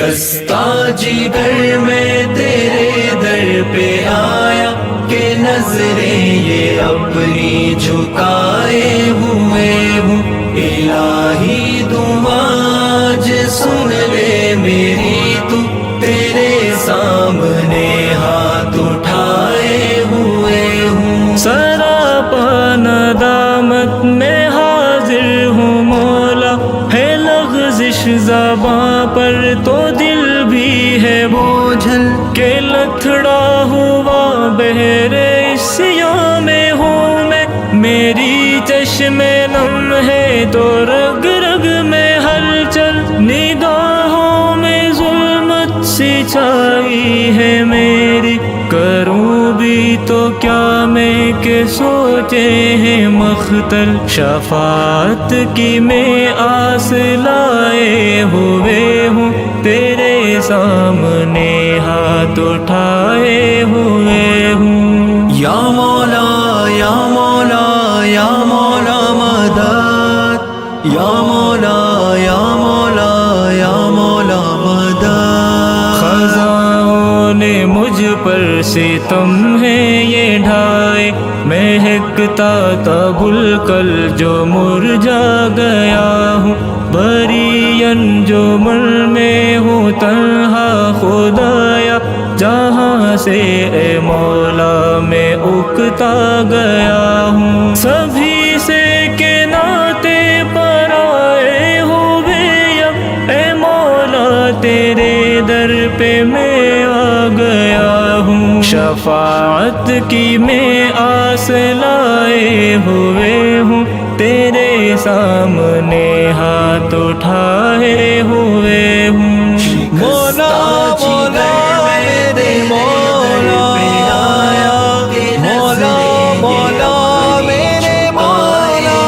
شکستہ جگر میں تیرے در پہ آیا کہ نظریں یہ اپنی جھکائے ہوئے ہوں. الہی دعا آج سن لے میری تو تیرے سامنے ہاتھ اٹھائے ہوئے ہوں. سراپا ندامت میں حاضر ہوں مولا، ہے لغزش زباں پر تو دل بھی ہے بوجھل، کہ لتھڑا ہوا بہرے سیاہ میں ہوں میں. میری چشم نم ہے تو رگ رگ میں ہلچل، نگاہوں میں ظلمت سی چھائی ہے میری. کروں بھی تو کیا میں کہ سوچے ہیں مختل، شفاعت کی میں آس لائے ہوئے ہوں، تیرے سامنے ہاتھ اٹھائے ہوئے ہوں. یا مولا یا مولا یا مولا مدد، یا مولا یا مولا یا مولا مدد. خزاں نے مجھ پر ستم ہے یہ ڈھائے، مہکتا تھا گل کل جو مرجھا گیا ہوں. بریاں جو من میں ہوں تنہا خدایا، جہاں سے اے مولا میں اکتا گیا ہوں. سبھی سے کے ناطے پر آئے ہوئے اب، اے مولا تیرے در پہ میں آ گیا ہوں. شفاعت کی میں آس لائے ہوئے ہوں، تیرے سامنے ہاتھ اٹھائے ہوئے ہوں. مولا مولا میرے مولا آیا کہ مولا مولا میرے مولا.